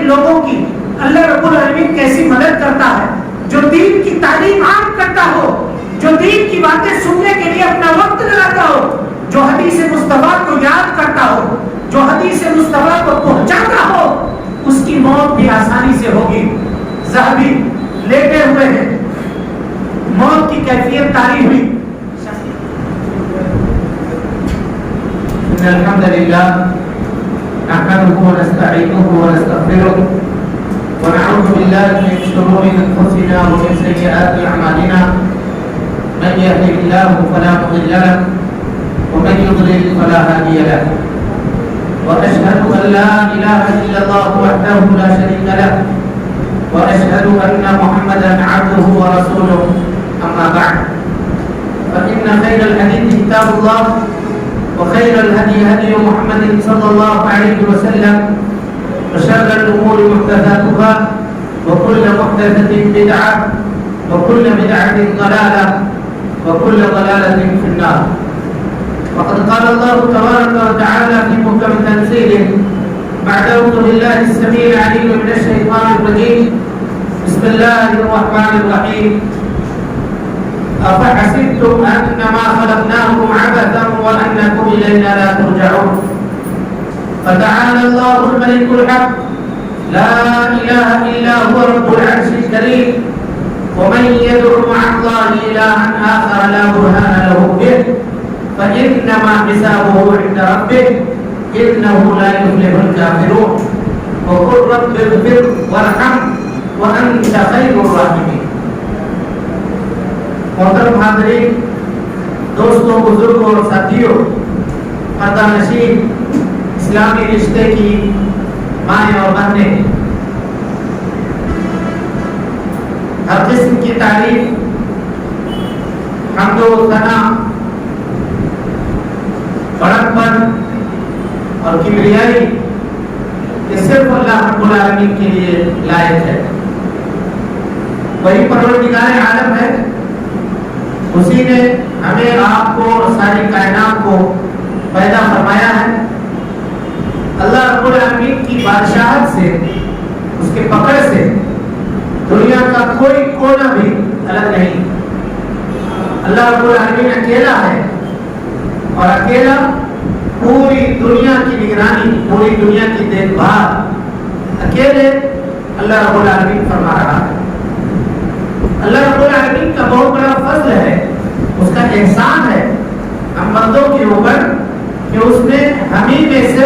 ان لوگوں کی اللہ رب العالمین کیسی مدد کرتا ہے، جو دین کی تعلیم عام کرتا ہو، جو دین کی باتیں سننے کے لیے اپنا وقت لگاتا ہو، جو حدیث مصطفیٰ کو یاد کرتا ہو، جو حدیث مصطفیٰ کو پہنچاتا ہو، اس کی موت بھی آسانی سے ہوگی۔ ذہبی لیٹے ہوئے ہیں، موت کی کیفیت طاری ہوئی۔ ان الحمد للہ نحمده ونستعینه ونستغفره ونعوذ بالله من شرور انفسنا ومن سیئات اعمالنا، من يهده الله فلا مضل له ومن يضلل فلا هادي له، واشهد ان لا اله الا الله وحده لا شريك له، واشهد ان محمدا عبده ورسوله، اما بعد فان خير الحديث كتاب الله، وخير الهدي هدي محمد صلى الله عليه وسلم، وشر الأمور محدثاتها، وكل محدثة بدعة، وكل بدعة ضلالة، وكل ضلالة في النار. وقد قال الله تبارك وتعالى في محكم تنزيله بعد أعوذ بالله السميع العليم من الشيطان الرجيم، بسم الله الرحمن الرحيم، أفحسبتم أنما خلقناكم عبثا وأنكم إلينا لا ترجعون. فتعالى الله الملك الحق لا إله إلا هو رب العرش الكريم، ومن يدعو مع الله إلها آخر لا برهان له به فإنما حسابه عند ربه إنه لا يفلح الكافرون. وقل رب اغفر وارحم وأنت خير الراحمين. محترم حاضرین، دوستوں، بزرگوں اور ساتھیوں، پردہ نشین اسلامی رشتے کی مائیں اور بہنیں، ہر قسم کی تعریف، حمد و ثنا، بڑکپن اور کبریائی یہ صرف اللہ رب العالمین کے لیے لائق ہے۔ وہی پروردگار عالم ہے، اسی نے ہمیں، آپ کو اور ساری کائنات کو پیدا فرمایا ہے۔ اللہ رب العالمین کی بادشاہت سے، اس کے پکڑ سے دنیا کا کوئی کونا بھی الگ نہیں۔ اللہ رب العالمین اکیلا ہے اور اکیلا پوری دنیا کی نگرانی، پوری دنیا کی دیکھ بھال اکیلے اللہ رب العالمین فرما رہا ہے۔ اللہ رب العالمین کا بہت بڑا فضل ہے، اس کا احسان ہے ہم بندوں کے اوپر کہ اس نے ہمیں میں سے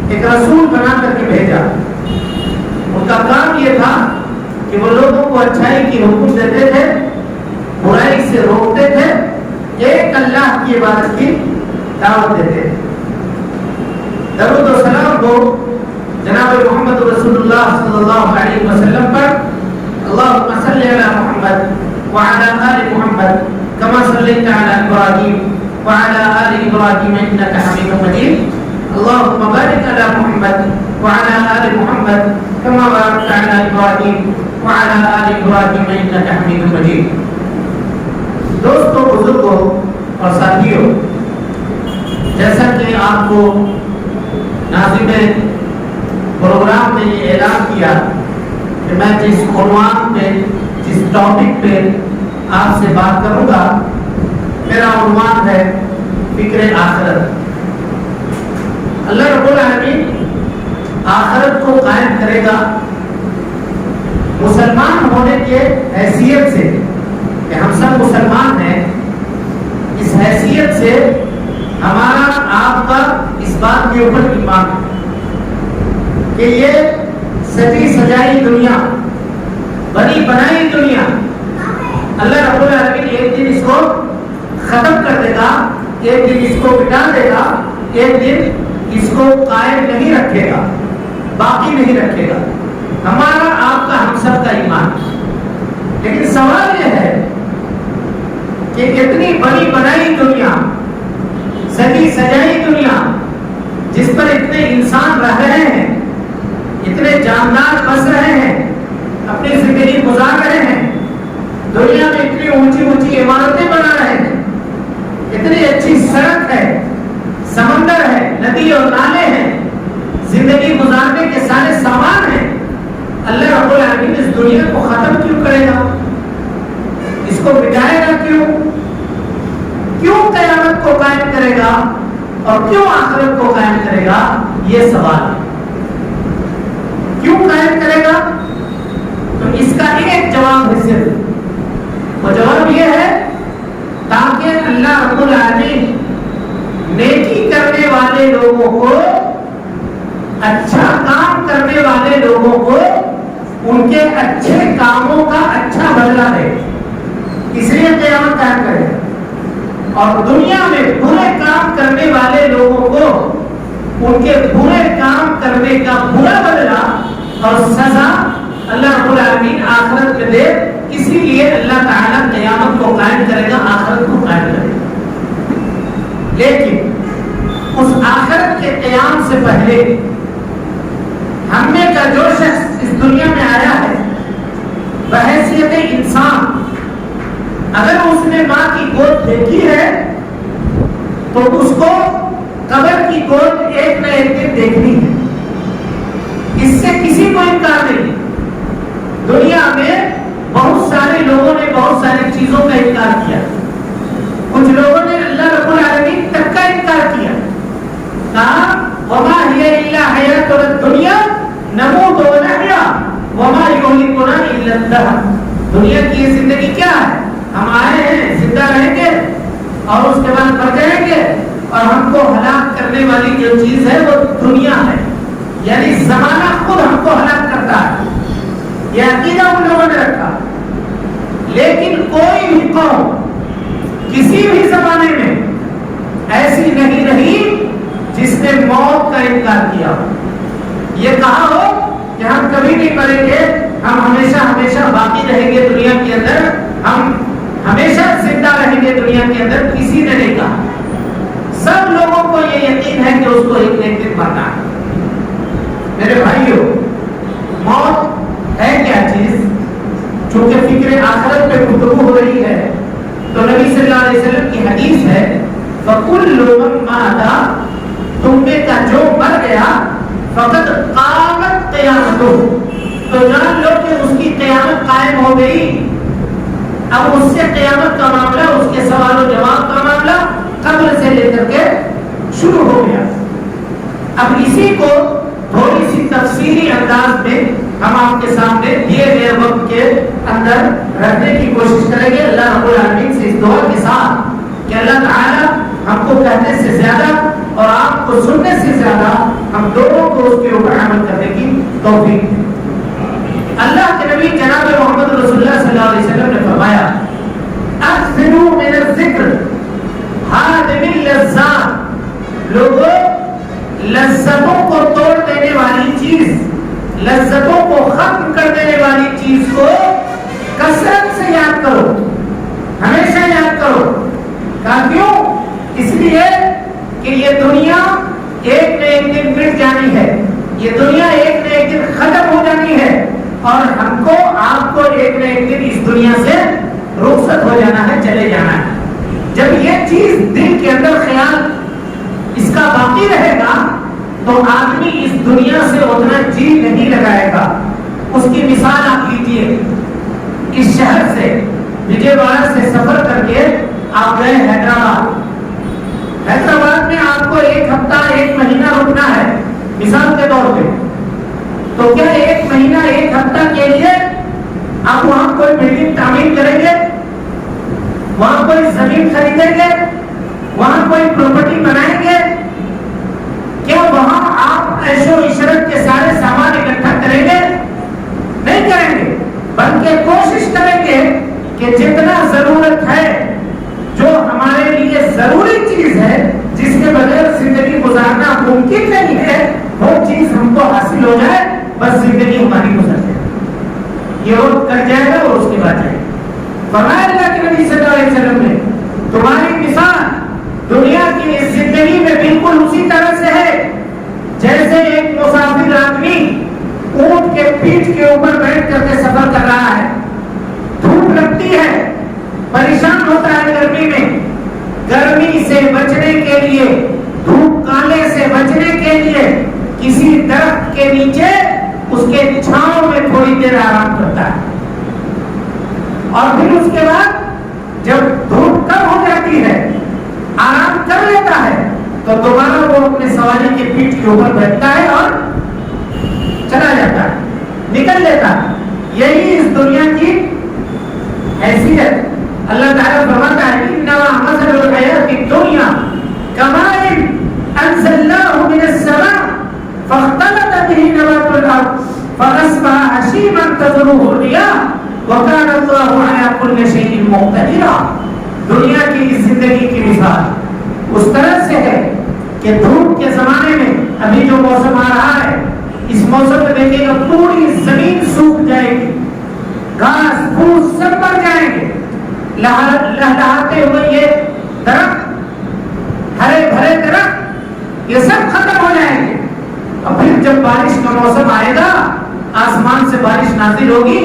ایک رسول بنا کر کے بھیجا۔ ان کا کام یہ تھا کہ وہ لوگوں کو اچھائی کی حکم دیتے تھے، برائی سے روکتے تھے، ایک اللہ کی عبادت کی دعوت دیتے تھے۔ درود و سلام کو جناب محمد رسول اللہ صلی اللہ علیہ وسلم پر اللهم صل على محمد وعلى آل محمد كما صليت على إبراهيم وعلى آل إبراهيم إنك حميد مجيد، اللهم بارك على محمد وعلى آل محمد كما باركت على إبراهيم وعلى آل إبراهيم إنك حميد مجيد۔ دوستوں، بزرگوں اور ساتھیوں، جیسا کہ آپ کو ناظم پروگرام نے یہ اعلان کیا کہ میں جس عنوان پہ، جس ٹاپک پہ آپ سے بات کروں گا، میرا عنوان ہے فکر آخرت۔ اللہ رب العالمین آخرت کو قائم کرے گا مسلمان ہونے کے حیثیت سے کہ ہم سب مسلمان ہیں۔ اس حیثیت سے ہمارا، آپ کا اس بات کے اوپر ایمان ہے کہ یہ سجی سجائی دنیا، بنی بنائی دنیا، اللہ رب العالمین ایک دن اس کو ختم کر دے گا، ایک دن اس کو مٹا دے گا، ایک دن اس کو قائم نہیں رکھے گا، باقی نہیں رکھے گا۔ ہمارا، آپ کا، ہم سب کا ایمان۔ لیکن سوال یہ ہے کہ اتنی بنی بنائی دنیا، سجی سجائی دنیا، جس پر اتنے انسان رہ رہے ہیں، اتنے جاندار بس رہے ہیں، اپنی زندگی گزار رہے ہیں، دنیا میں اتنی اونچی اونچی عمارتیں بنا رہے ہیں، اتنی اچھی سڑک ہے، سمندر ہے، ندی اور نالے ہیں، زندگی گزارنے کے سارے سامان ہیں، اور کیوں آخرت کو قائم کرے گا؟ یہ سوال ہے، کیوں قائم کرے گا؟ تو اس کا ایک جواب ہے صرف، وہ جواب یہ ہے تاکہ اللہ رب العالمین نیکی کرنے والے لوگوں کو، اچھا کام کرنے والے لوگوں کو ان کے اچھے کاموں کا اچھا بدلہ دے، اس لیے قیامت قائم کرے، اور دنیا میں برے کام کرنے والے لوگوں کو ان کے برے کام کرنے کا برا بدلہ اور سزا اللہ رب العالمین آخرت میں دے، اسی لیے اللہ تعالیٰ قیامت کو قائم کرے گا، آخرت کو قائم کرے گا۔ لیکن اس آخرت کے قیام سے پہلے ہم میں کا جو شخص اس دنیا میں آیا ہے بحیثیت انسان، اگر اس نے ماں کی گود دیکھی ہے تو اس کو قبر کی گود ایک نہ ایک دن دیکھنی ہے، اس سے کسی کو انکار نہیں۔ دنیا میں بہت سارے لوگوں نے بہت ساری چیزوں کا انکار کیا، کچھ لوگوں نے اللہ رب العالمین تک کا انکار کیا، کہا وما هي الا حیاتنا الدنیا نموت ونحیا وما یہلکنا الا الدہر، دنیا کی یہ زندگی کیا ہے؟ ہم آئے ہیں، زندہ رہیں گے اور اس کے بعد مر جائیں گے، اور ہم کو ہلاک کرنے والی جو چیز ہے وہ دنیا ہے، یعنی زمانہ خود ہم کو ہلاک کرتا ہے، یہ عقیدہ ان لوگوں نے رکھا۔ لیکن کوئی بھی قوم کسی بھی زمانے میں ایسی نہیں رہی جس نے موت کا انکار کیا، یہ کہا ہو کہ ہم کبھی نہیں مریں گے، ہم ہمیشہ ہمیشہ باقی رہیں گے دنیا کے اندر، ہم ہمیشہ زندہ رہیں گے دنیا کے اندر، کسی نے نہیں کہا۔ سب لوگوں کو یہ یقین ہے کہ اس کو ایک نہ ایک دن مرنا ہے۔ میرے بھائیوں، موت ہے کیا چیز؟ چونکہ فکر آخرت پہ گفتگو ہو رہی ہے تو نبی صلی اللہ علیہ وسلم کی حدیث ہے فَكُلُّ مَن مَاتَ، تم میں کا جو مر گیا فقط قامت قیامتہ، تو جان لو کہ اس کی قیامت قائم ہو گئی۔ اب اس سے قیامت کا معاملہ، اس کے سوال و جواب کا معاملہ قبر سے لے کر کے شروع ہو گیا۔ اب اسی کو تھوڑی سی تفصیلی انداز میں ہم آپ کے سامنے دیے گئے وقت کے اندر رکھنے کی کوشش کریں گے، اللہ رب العالمین سے اس دعا کے ساتھ کہ اللہ تعالیٰ ہم کو کہنے سے زیادہ اور آپ کو سننے سے زیادہ ہم دونوں کو اس کے اوپر عمل کرنے کی توفیق دے۔ اللہ کے نبی جناب محمد رسول اللہ صلی اللہ علیہ وسلم نے فرمایا اکثروا من الذکر ہادم اللذات، لوگوں لذتوں کو توڑ دینے والی چیز، لذتوں کو ختم کر دینے والی چیز کو کثرت سے یاد کرو، ہمیشہ یاد کرو۔ کیوں؟ اس لیے کہ یہ دنیا ایک نہ ایک دن مٹ جانی ہے، یہ دنیا ایک نہ ایک دن ختم ہو جانی ہے، اور ہم کو آپ کو ایک نہ ایک دن اس دنیا سے رخصت ہو جانا ہے، چلے جانا ہے۔ جب یہ چیز دل کے اندر خیال اس کا باقی رہے گا تو آدمی اس دنیا سے اتنا جی نہیں لگائے گا۔ اس کی مثال آپ لیجیے، اس شہر سے وجے واڑہ سے سفر کر کے آپ گئے حیدرآباد، حیدرآباد میں آپ کو ایک ہفتہ ایک مہینہ رکنا ہے مثال کے طور پہ، تو کیا ایک مہینہ ایک ہفتہ کے لیے آپ وہاں کوئی بلڈنگ تعمیر کریں گے، وہاں کوئی زمین خریدیں گے، وہاں کوئی پراپرٹی بنائیں گے؟ کیا وہاں آپ عیش و عشرت کے سارے سامان اکٹھا کریں گے؟ نہیں کریں گے، بلکہ کوشش کریں گے کہ جتنا ضرورت ہے، جو ہمارے لیے ضروری چیز ہے، جس کے بغیر زندگی گزارنا ممکن نہیں ہے، وہ چیز ہم کو حاصل ہو جائے، بس زندگی ہماری گزر جائے، یہ وقت کٹ جائے گا اور اس کے بعد جائے گا۔ فرمایا اللہ کے نبی صلی اللہ علیہ وسلم نے تمہاری مثال دنیا کی اس زندگی میں بالکل اسی طرح سے ہے جیسے ایک مسافر آدمی اونٹ کے پیٹھ کے اوپر بیٹھ کر کے سفر کر رہا ہے، دھوپ لگتی ہے، پریشان ہوتا ہے گرمی میں، گرمی سے بچنے کے لیے، دھوپ کالے سے بچنے کے لیے کسی درخت کے نیچے اس کے چھاؤں میں تھوڑی دیر آرام کرتا ہے، اور پھر اس کے بعد جب دھوپ کم ہو جاتی ہے آرام کر لیتا ہے، تو دوبارہ وہ اپنے سواری کے پیٹھ کے اوپر بیٹھتا ہے اور چلا جاتا ہے, نکل لیتا ہے. یہی اس دنیا کی حیثیت. اللہ تعالیٰ فرماتا ہے انما مثل الحیات الدنیا کماء انزلناه من السماء فاختلط به نبات الارض فاصبح هشيما تذروه الرياح وكان الله على كل شيء مقتدرا. دنیا کی اس زندگی کی مثال اس طرح سے ہے کہ دھوپ کے زمانے میں ابھی جو موسم آ رہا ہے, اس موسم میں دیکھیں گا پوری زمین سوکھ جائے گی, گھاس پھوس سب مر جائیں گے, لہلہاتے ہوئے یہ درخت, ہرے بھرے درخت, یہ سب ختم ہو جائیں گے. اور پھر جب بارش کا موسم آئے گا, آسمان سے بارش نازل ہوگی,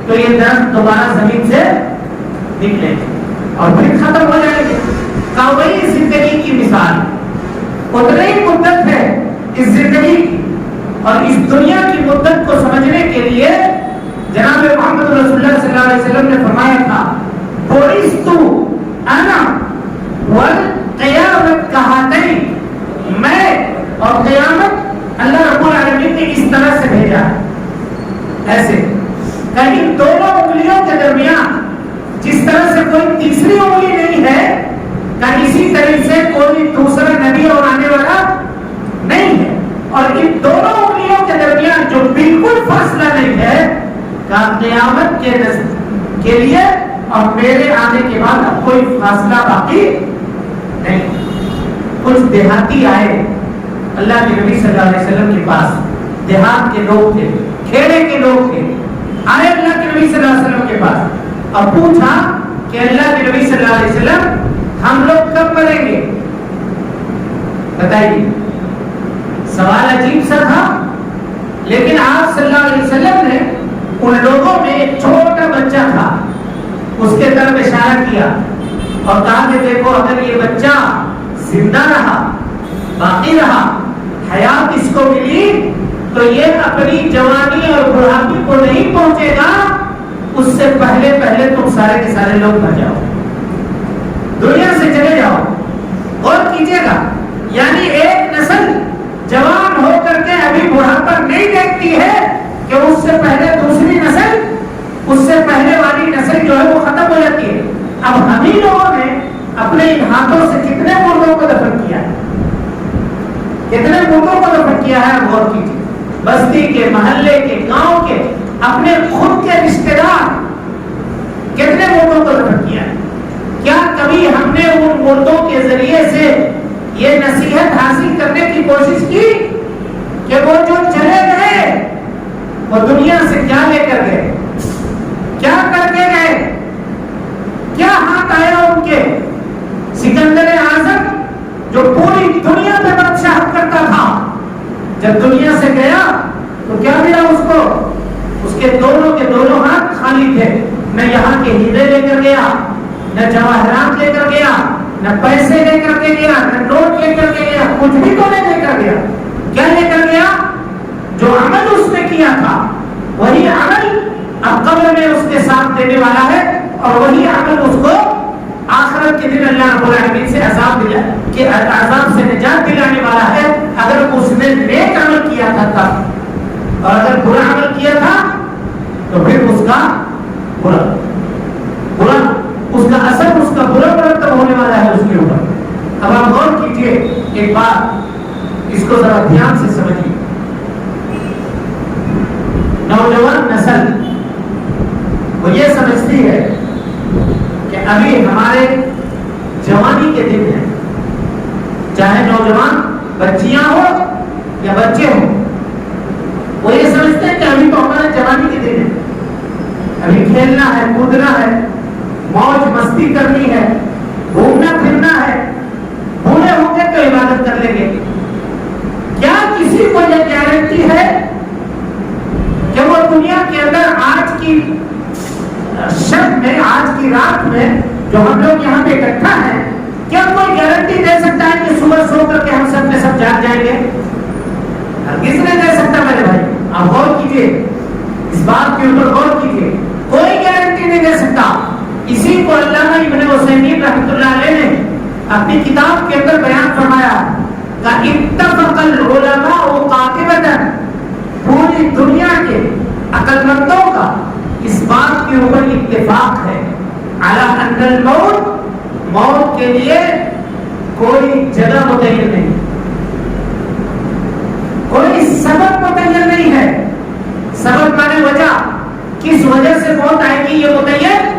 تو یہ درخت دوبارہ زمین سے نکلے گے اور پھر ختم ہو جائیں گے. وہی زندگی کی مثال, اتنی ہی مدت ہے اس زندگی کی. اور اس دنیا کی مدت کو سمجھنے کے لیے جناب محمد رسول اللہ صلی اللہ علیہ وسلم نے فرمایا تھا بعثت انا والقیامت کہاتین, میں اور قیامت اللہ رب العالمین نے اس طرح سے بھیجا ہے. ایسے کہیں دونوں انگلیوں کے درمیان جس طرح سے کوئی تیسری انگلی نہیں ہے, کہیں اسی طرح سے کوئی دوسرا نبی اور آنے والا نہیں ہے. اور ان دونوں انگلیوں کے درمیان جو بالکل فاصلہ نہیں ہے, کہ قیامت کے لیے اور میرے آنے کے بعد اب کوئی فاصلہ باقی نہیں. کچھ دیہاتی آئے اللہ کے نبی صلی اللہ علیہ وسلم کے پاس, دیہات کے لوگ تھے, کھیڑے کے لوگ تھے, آئے اللہ کے نبی صلی اللہ علیہ وسلم کے پاس اور پوچھا کہ اللہ کے نبی صلی اللہ علیہ وسلم ہم لوگ کب مریں گے, بتائیے. سوال عجیب سا تھا, لیکن آپ صلی اللہ علیہ وسلم نے ان لوگوں میں ایک چھوٹا بچہ تھا, اس کے طرف اشارہ کیا اور کہا کہ دیکھو اگر یہ بچہ زندہ رہا, باقی رہا, حیات اس کو ملی, تو یہ اپنی جوانی اور بڑھاپی کو نہیں پہنچے گا, اس سے پہلے پہلے تم سارے کے سارے لوگ مر جاؤ, دنیا سے چلے جاؤ. غور کیجئے گا, یعنی ایک نسل جوان ہو کر کے ابھی بڑھاپا نہیں دیکھتی ہے کہ اس سے پہلے دوسری نسل, اس سے پہلے والی نسل جو ہے وہ ختم ہو جاتی ہے. اب ہم ہی لوگوں نے اپنے ان ہاتھوں سے کتنے مردوں کو دفن کیا ہے, کتنے مردوں کو دفن کیا ہے. غور کیجیے, بستی کے, محلے کے, گاؤں کے, اپنے خود کے رشتے دار, کتنے مردوں کو دفن کیا ہے. کیا کبھی ہم نے ان مردوں کے ذریعے سے یہ نصیحت حاصل کرنے کی کوشش کی کہ وہ جو چلے گئے وہ دنیا سے کیا لے کر گئے, کیا کر کے گئے, کیا ہاتھ آیا ان کے. سکندر اعظم جو پوری دنیا میں بادشاہت کرتا تھا, جب دنیا سے گیا تو کیا ملا اس کو, اس کے دونوں ہاتھ خالی تھے. نہ یہاں کے ہیرے لے کر گیا, نہ جواہرات لے کر گیا, نہ پیسے لے کر کے گیا, نہ نوٹ لے کر کے گیا, کچھ بھی تو نہیں لے کر گیا. کیا لے کر گیا؟ جو عمل اس نے کیا تھا وہی عمل اب قبر میں اس کے ساتھ دینے والا ہے, اور وہی عمل اس کو آخرت کے دن اللہ رب العالمین سے عذاب سے نجات دلانے والا ہے. اگر اس نے نیک عمل کیا تھا تب, اور اگر برا عمل کیا تھا تو پھر اس کا برا اس کا اثر, اس کا برا مرتب ہونے والا ہے اس کے اوپر. اب آپ غور کیجئے ایک بات, اس کو ذرا دھیان سے سمجھیے. نوجوان نسل وہ یہ سمجھتی ہے کہ ابھی ہمارے جوانی کے دن ہیں, چاہے نوجوان بچیاں ہو یا بچے ہوں, وہ یہ سمجھتے ہیں کہ ابھی تو ہمارے جوانی کے دن ہیں, ابھی کھیلنا ہے, کودنا ہے, موج مستی کرنی ہے, گھومنا پھرنا ہے, بوڑھے ہوں گے تو عبادت کر لیں گے. کیا کسی کو یہ گارنٹی ہے کہ وہ دنیا کے اندر آج کی شب میں, آج کی رات میں جو ہم لوگ یہاں پہ اکٹھا ہیں, کیا کوئی گارنٹی دے سکتا ہے کہ صبح سو کر کے ہم سب میں سب جاگ جائیں گے؟ کس نے دے سکتا میرے بھائی؟ آپ غور کیجیے, اس بات کے اوپر غور کیجیے. کوئی گارنٹی نہیں دے سکتا. اسی کو علامہ ابن عثیمین رحمۃ اللہ علیہ نے اپنی کتاب کے اندر بیان فرمایا کہ اتفق العلماء قاطبۃ، پوری دنیا کے عقل مندوں کا اس بات کے اوپر اتفاق ہے علی ان الموت، موت کے لیے کوئی جگہ متعین نہیں، کوئی سبب متعین نہیں ہے. سبب مانے وجہ، کس وجہ سے موت آئے گی یہ متعین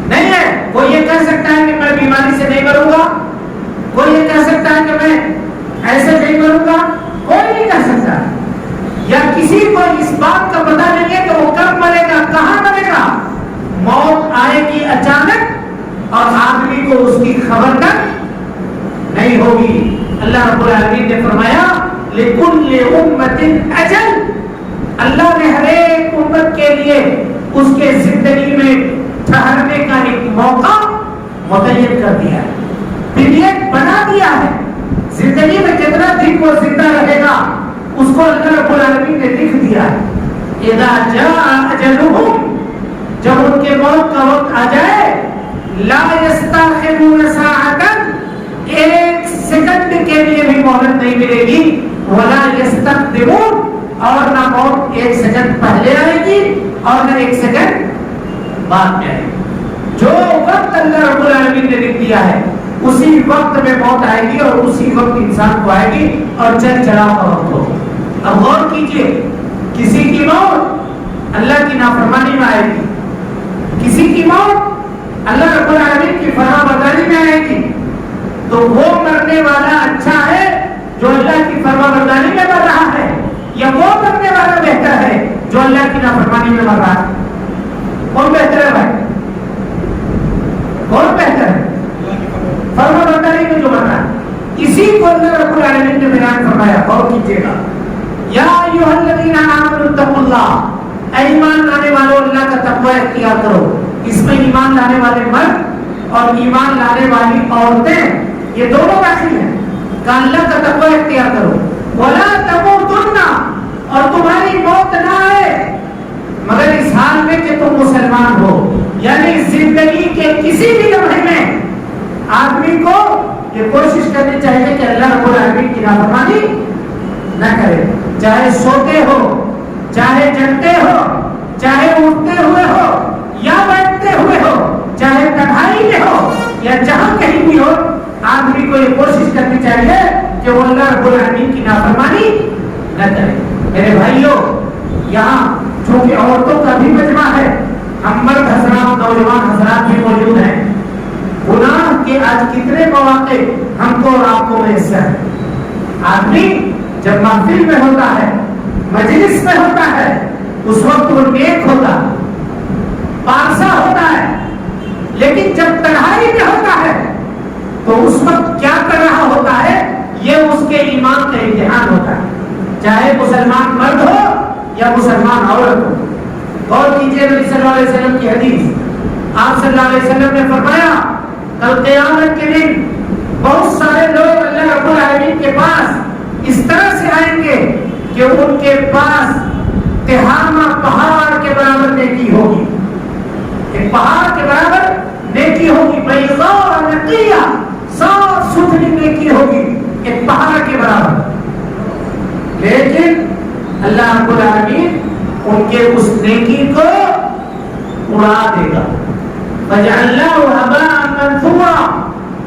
نہیں ہے. کوئی یہ کہہ سکتا ہے کہ میں بیماری سے نہیں مروں گا، کوئی یہ کہہ سکتا ہے کہ میں ایسے نہیں مروں گا، کوئی نہیں کہہ سکتا. یا کسی کو اس بات کا پتہ نہیں ہے کہ وہ کب مرے گا، کہاں مرے گا. موت آئے گی اچانک اور آدمی کو اس کی خبر تک نہیں ہوگی. اللہ رب العالمین نے فرمایا لِكُلِّ أُمَّةٍ أَجَلٌ، اللہ نے ہر ایک امت کے لیے اس کے زندگی میں ٹھہرنے کا ایک موقع متعین کر دیا ہے، پیریڈ بنا دیا ہے. زندگی میں جتنا دن وہ زندہ رہے گا اس کو اللہ رب العالمین نے لکھ دیا ہے. اذا جاء اجلهم، جب ان کے موت کا وقت آ جائے، لا يستأخرون ساعة، ایک سیکنڈ کے لیے بھی مہلت نہیں ملے گی، ولا يستقدمون، اور نہ موت ایک سیکنڈ پہلے آئے گی اور نہ ایک سیکنڈ بعد میں آئے گی. جو وقت اللہ رب العالمین نے لکھ دیا ہے اسی وقت میں موت آئے گی اور اسی وقت انسان کو آئے گی اور چل چلاؤ کا وقت ہوگا. اب غور کیجئے، کسی کی موت اللہ کی نافرمانی میں آئے گی، کسی کی موت اللہ رب العالمین کی فرما برداری میں آئے گی. تو وہ مرنے والا اچھا ہے جو اللہ کی فرما برداری میں مر رہا ہے، یا وہ مرنے والا بہتر ہے جو اللہ کی نافرمانی میں مر رہا ہے؟ کون بہتر ہے بھائی؟ کون بہتر ہے؟ فرما برداری میں جو مر رہا ہے. اسی کو اللہ رب العالمین نے بیان فرمایا. غور کیجیے گا، یا ایھا الذین آمنوا اتقوا اللہ، اے ایمان لانے والوں اللہ کا تقوی اختیار کرو. اس میں ایمان لانے والے مرد اور ایمان لانے والی عورتیں یہ دونوں داخل ہیں کہ اللہ کا تقوی اختیار کرو. ولا تموتن، اور تمہاری موت نہ آئے مگر اس حال میں کہ تم مسلمان ہو. یعنی زندگی کے کسی بھی لمحے میں آدمی کو یہ کوشش کرنی چاہیے کہ اللہ رب العالمین کی نافرمانی نہ کرے. چاہے سوتے ہو، چاہے جگتے ہو، چاہے اٹھتے ہوئے ہو یا بیٹھتے ہوئے ہو، چاہے تنہائی میں ہو یا جہاں کہیں بھی ہو، آدمی کو یہ کوشش کرنی چاہیے کہ وہ اللہ رب العالمین کی نافرمانی نہ کرے. میرے بھائیوں، یہاں چونکہ عورتوں کا بھی مجمع ہے، ہم مرد حضرات، نوجوان حضرات بھی موجود ہیں. گناہ کے آج کتنے مواقع ہم کو اور آپ کو میسر ہے. آدمی جب محفل میں ہوتا ہے، مجلس میں ہوتا ہے، اس وقت وہ نیک ہوتا، پارسا ہوتا ہے. لیکن جب تنہائی میں ہوتا ہے تو اس وقت کیا کر رہا ہوتا ہے یہ اس کے ایمان کا امتحان ہوتا ہے، چاہے مسلمان مرد ہو یا مسلمان عورت ہو. غور کیجیے نبی صلی اللہ علیہ وسلم کی حدیث. آپ صلی اللہ علیہ وسلم نے فرمایا کل قیامت کے دن بہت سارے لوگ اللہ رب العالمین کے پاس اس طرح سے آئیں گے کہ ان کے پاس تہامہ پہاڑ کے برابر نیکی ہوگی، ایک پہاڑ کے برابر نیکی ہوگی، بیضاء نقیہ، صاف ستھری نیکی ہوگی ایک پہاڑ کے برابر. لیکن اللہ رب العالمین ان کے اس نیکی کو اڑا دے گا. فَجَعَلْنَاهُ هَبَاءً مَنْثُورًا،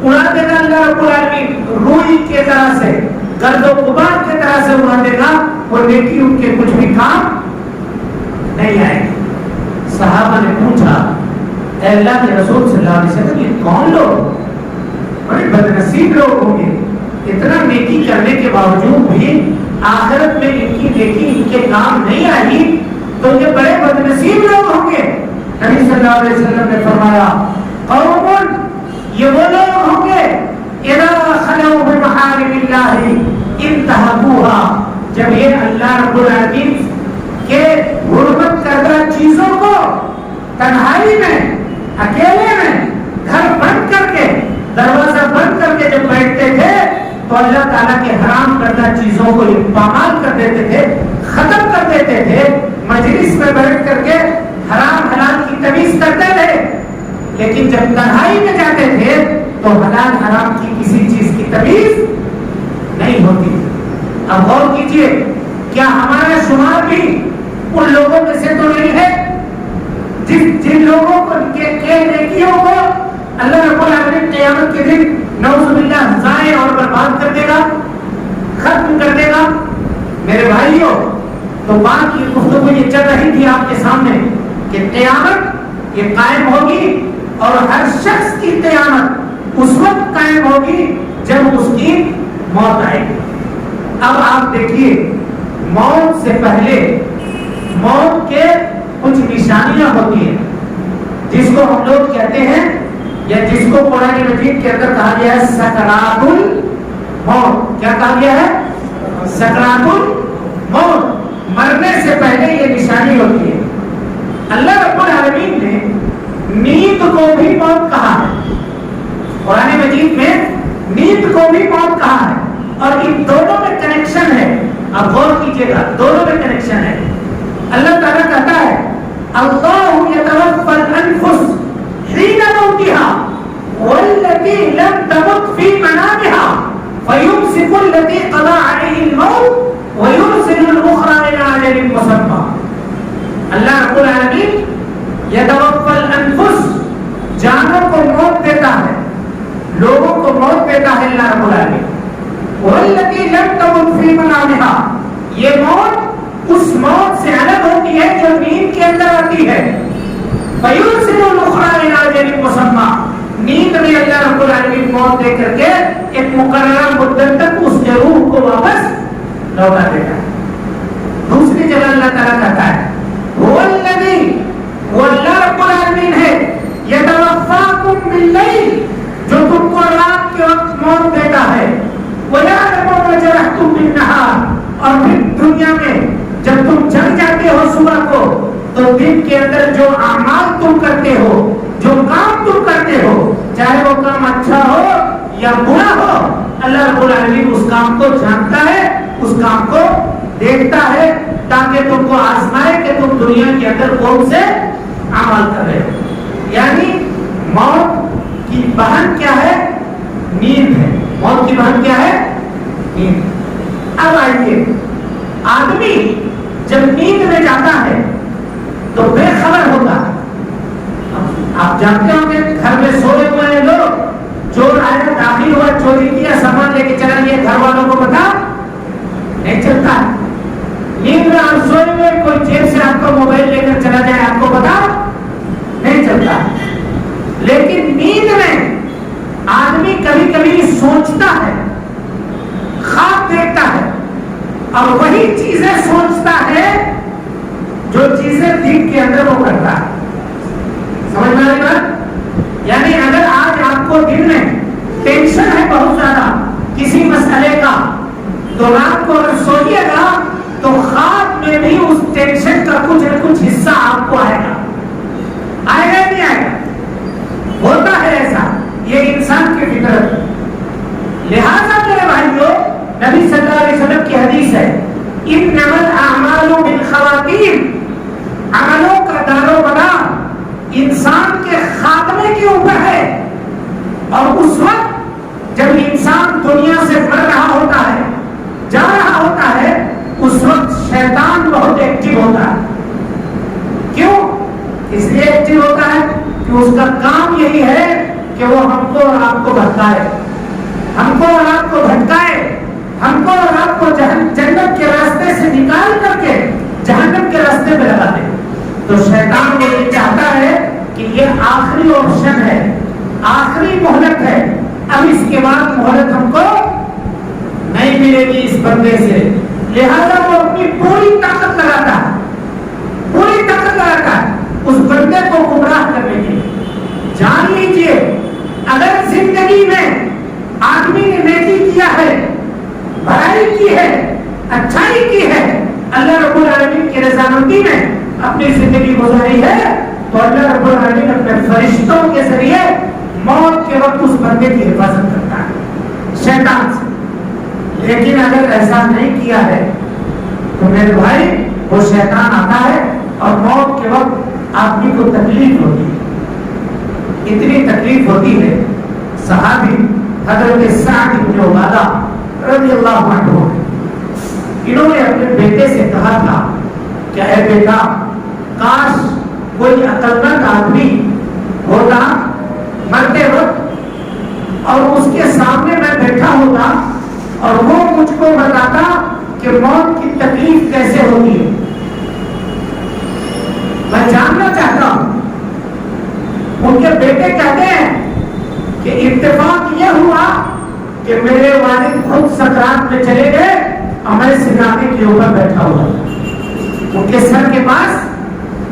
اڑا دے گا اللہ رب العالمین روئی کے طرح سے، گرد و غبار کے طرح سے اڑا دے گا. وہ نیکی ان کے کچھ بھی کام نہیں آئے گی. صحابہ نے پوچھا اے اللہ کے رسول صلی اللہ علیہ وسلم یہ کون لوگ؟ بڑے بدنصیب لوگ ہوں گے، اتنا نیکی کرنے کے باوجود بھی آخرت میں ان کی نیکی ان کے کام نہیں آئی، تو یہ بڑے بدنصیب لوگ ہوں گے. نبی صلی اللہ علیہ وسلم نے فرمایا قوم، یہ وہ لوگ ہوں گے اذا خلوا بمحارم اللہ انتہکوها، جب یہ اللہ رب العالمین کے حرمت کردہ چیزوں کو تنہائی میں، اکیلے میں، گھر بند کر کے، دروازہ بند کر کے جب بیٹھتے تھے تو اللہ تعالیٰ کے حرام کردہ چیزوں کو پامال کر دیتے تھے، ختم کر دیتے تھے. مجلس میں بیٹھ کر کے حرام حلال کی تمیز کرتے تھے، لیکن جب تنہائی میں جاتے تھے تو حلال حرام کی کسی چیز کی تمیز نہیں ہوتی. اب غور کیجئے، کیا ہمارا شمار بھی ان لوگوں میں سے تو نہیں ہے جن لوگوں کو کے نیکیوں کو اللہ رب العالمین قیامت کے دن نعوذ باللہ ضائع اور برباد کر دے گا، ختم کر دے گا؟ میرے بھائیوں، تو بات کی گفتگو یہ چل رہی تھی آپ کے سامنے کہ قیامت یہ قائم ہوگی، اور ہر شخص کی قیامت اس وقت قائم ہوگی جب اس کی موت آئے گی. اب آپ دیکھیے، موت سے پہلے موت کے کچھ نشانیاں ہوتی ہیں جس کو ہم لوگ کہتے ہیں، یا جس کو قرآن مجید کے اندر کہا گیا ہے سکرات الموت. کیا کہا گیا ہے؟ سکرات الموت. مرنے سے پہلے یہ نشانی ہوتی ہے. اللہ رب العالمین نے نیند کو بھی موت کہا ہے، قرآن مجید میں نیند کو بھی موت کہا ہے، اور ان دونوں میں کنیکشن ہے. اب غور کیجئے گا، دونوں میں کنیکشن ہے. اللہ تعالیٰ کہتا ہے اللہ یتوفی الانفس حین موتها والتي لم تمت في منامها فيمسك التي قضى عليه الموت ويرسل الاخرى الى اجل مسمى. اللہ رب العالمین یتوفی الانفس، جانوں کو موت دیتا ہے، لوگوں کو موت دیتا ہے اللہ رب العالمین. والتي لم تمت في منامها، یہ موت اس موت سے الگ ہوتی ہے جو نیند کے اندر آتی ہے. فَيُرْسِلُ الْأُخْرَى إِلَىٰ أَجَلٍ مُّسَمًّى، نیند میں اللہ رب العالمین موت دے کر کے ایک مقررہ مدت تک اس کے روح کو واپس لوٹا دیتا ہے. دوسری جگہ اللہ تعالیٰ کہتا ہے هُوَ الَّذِي، وہ اللہ رب العالمین ہے، يَتَوَفَّاكُم بِاللَّيْلِ، جو تم کو رات کے وقت موت دیتا ہے، وَيَعْلَمُ مَا جَرَحْتُم بِالنَّهَارِ، اور پھر دنیا میں جب تم جگ جاتے ہو صبح کو تو دن کے اندر جو اعمال تم کرتے ہو، جو کام تم کرتے ہو، چاہے وہ کام اچھا ہو یا برا ہو، اللہ رب العالمین اس کام کو جانتا ہے، اس کام کو دیکھتا ہے، تاکہ تم کو آزمائے کہ تم دنیا کے اندر کون سے اعمال کر رہے ہو. یعنی موت کی بہن کیا ہے؟ نیند ہے. موت کی بہن کیا ہے؟ نیند. اب آئیے، آدمی جب نیند میں جاتا ہے تو بے خبر ہوتا ہے. آپ جانتے ہوں کہ گھر میں سوئے ہوئے لوگ، چور آیا، داخل ہوا، چوری کیا، سامان لے کے چلا گیا، گھر والوں کو پتا نہیں چلتا ہے. نیند میں آپ سوئے ہوئے، کوئی جیب سے آپ کو موبائل لے کر چلا جائے، آپ کو پتا نہیں چلتا. لیکن نیند میں آدمی کبھی کبھی سوچتا ہے، خواب دیکھتا ہے، اور وہی چیزیں سوچتا ہے جو چیزیں دن کے اندر وہ کرتا ہے. سمجھ میں آ رہی بات؟ یعنی اگر آج آپ کو دن میں ٹینشن ہے بہت زیادہ کسی مسئلے کا، تو رات کو اگر سوئیے گا تو خواب میں بھی اس ٹینشن کا کچھ نہ کچھ حصہ آپ کو آئے گا. آئے گا نہیں آئے گا؟ ہوتا ہے ایسا، یہ انسان کی فطرت. لہذا میرے بھائیوں، نبی صلی اللہ علیہ وسلم کی حدیث ہے انما الاعمال بالخواتیم، عملوں کا دار و مدار انسان کے خاتمے کے اوپر ہے. اور اس وقت جب انسان دنیا سے مر رہا ہوتا ہے، جا رہا ہوتا ہے، اس وقت شیطان بہت ایکٹیو ہوتا ہے. کیوں؟ اس لیے ایکٹیو ہوتا ہے کہ اس کا کام یہی ہے کہ وہ ہم کو اور آپ کو بھٹکائے، ہم کو اور آپ کو بھٹکائے، ہم کو اور آپ کو جنت کے راستے سے نکال کر کے جہنم کے راستے پہ لگا دے. تو شیطان یہ چاہتا ہے کہ یہ آخری آپشن ہے، آخری مہلت ہے، اب اس کے بعد مہلت ہم کو نہیں ملے گی اس بندے سے. لہذا وہ اپنی پوری طاقت لگاتا ہے، پوری طاقت لگاتا ہے اس بندے کو گمراہ کرنے کے لیے. جان لیجئے، اگر زندگی میں آدمی نے نیکی کیا ہے، بھلائی کی ہے، اچھائی کی ہے، اللہ رب العالمین کی رضامندی میں اپنی زندگی گزاری ہے، تو اللہ رب العالمین اپنے فرشتوں کے ذریعے موت کے وقت اس بندے کی حفاظت کرتا ہے شیطان سے. لیکن اگر ایسا نہیں کیا ہے تو میرے بھائی وہ شیطان آتا ہے اور موت کے وقت آدمی کو تکلیف ہوتی ہے. اتنی تکلیف ہوتی ہے صحابی حضرت سعد بن عبادہ رضی اللہ عنہ، انہوں نے اپنے بیٹے سے کہا تھا کہ اے بیٹا، کاش کوئی عقلمند آدمی ہوتا مرتے وقت اور اس کے سامنے میں بیٹھا ہوتا اور وہ مجھ کو بتاتا کہ موت کی تکلیف کیسے ہوتی ہے، میں جاننا چاہتا ہوں۔ ان کے بیٹے کہتے ہیں کہ اتفاق یہ ہوا کہ میرے والد خود سکرات میں چلے گئے اور میں سرانے کے اوپر بیٹھا ہوا تھا، ان کے سر کے پاس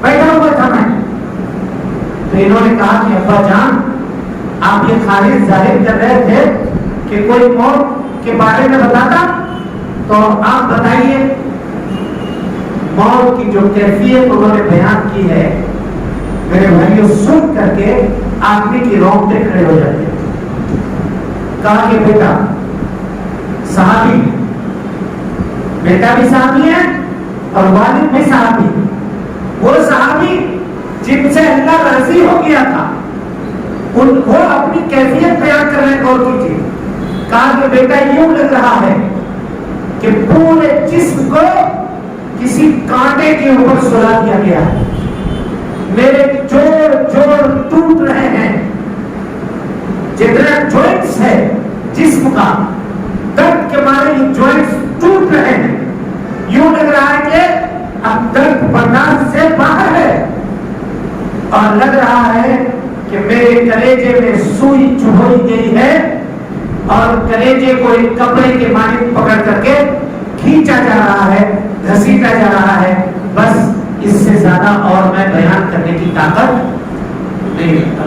بیٹھا ہوا تھا میں۔ تو انہوں نے کہا کہ ابا جان، آپ یہ خالص ظاہر کر رہے تھے کہ کوئی موت کے بارے میں بتاتا، تو آپ بتائیے موت کی جو کیفیت انہوں نے بیان کی ہے، میرے بھائیوں سن کر کے آدمی کی رونگٹے کھڑے ہو جاتے ہیں۔ کہا کہ بیٹا، صحابی، بیٹا بھی صحابی ہے اور والد بھی صحابی، وہ صحابی جن سے اللہ راضی ہو گیا تھا، ان کو اپنی کیفیت بیان کرنے کو کیجیے۔ کہا کہ بیٹا یوں لگ رہا ہے کہ پورے جسم کو کسی کانٹے کے اوپر سلا دیا گیا ہے، میرے جوڑ جوڑ ٹوٹ رہے ہیں، جتنا جوائنٹس ہے جسم کا، درد کے مارے یہ جوائنٹس ٹوٹ رہے ہیں، یوں لگ رہا ہے کہ اب درد برداشت سے باہر ہے، اور لگ رہا ہے کہ میرے کلیجے میں سوئی چبھوئی گئی ہے اور کلیجے کو ایک کپڑے کے مانند پکڑ کر کے کھینچا جا رہا ہے، گھسیٹا جا رہا ہے، بس اس سے زیادہ اور میں بیان کرنے کی طاقت نہیں رکھتا۔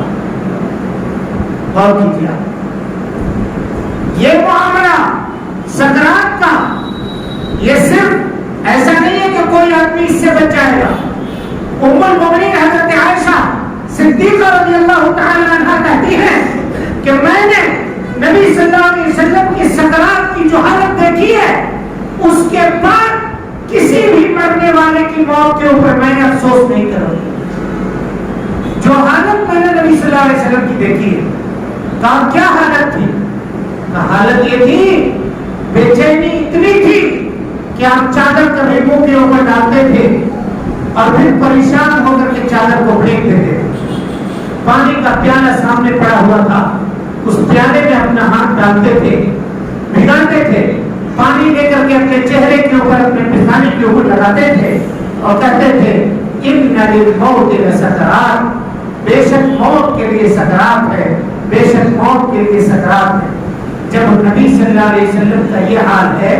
غور کیجیے، یہ معاملہ سکرات کا یہ صرف ایسا نہیں ہے کہ کوئی آدمی اس سے بچ جائے گا۔ ام المؤمنین حضرت عائشہ صدیقہ رضی اللہ تعالی عنہا کہتی ہیں کہ میں نے نبی صلی اللہ علیہ وسلم کی سکرات کی جو حالت دیکھی ہے، اس کے بعد کسی بھی مرنے والے کی موت کے اوپر میں نے افسوس نہیں کروں گی۔ جو حالت میں نے نبی صلی اللہ علیہ وسلم کی دیکھی ہے، کہا کیا حالت تھی؟ حالت یہ تھی، بے چینی اتنی تھی کہ آپ چادر کبھی منہ کے اوپر ڈالتے تھے اور پھر پریشان ہو کر کے چادر کو پھینک دیتے تھے۔ پانی کا پیالہ سامنے پڑا ہوا تھا، اس پیالے میں اپنا ہاتھ ڈالتے تھے، بھگاتے تھے، پانی لے کر کے اپنے چہرے کے اوپر، اپنے پشانی کے اوپر لگاتے تھے اور کہتے تھے ان للموت لسکرات، بے شک موت کے لیے سکرات ہے، بے شک موت کے لیے سکرات ہے۔ جب نبی صلی اللہ علیہ وسلم کا یہ حال ہے،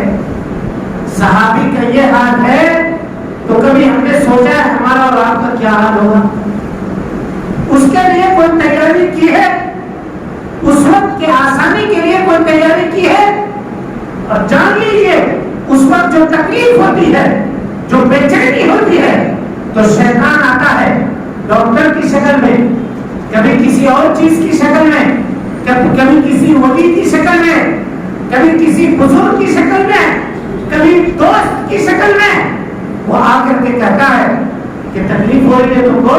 صحابی کا یہ حال ہے، تو کبھی ہم نے سوچا ہے ہمارا اور آپ کا کیا حال ہوگا؟ اس کے لیے کوئی تیاری کی ہے؟ اس وقت کی آسانی کے لیے کوئی تیاری کی ہے؟ اور جان لیجیے اس وقت جو تکلیف ہوتی ہے، جو بے چینی ہوتی ہے، تو شیطان آتا ہے ڈاکٹر کی شکل میں، کبھی کسی اور چیز کی شکل میں، کبھی کسی ولی کی شکل میں، کبھی کسی بزرگ کی شکل میں، کبھی دوست کی شکل میں، وہ آ کر کے کہتا ہے کہ تکلیف ہو رہی ہے تم کو؟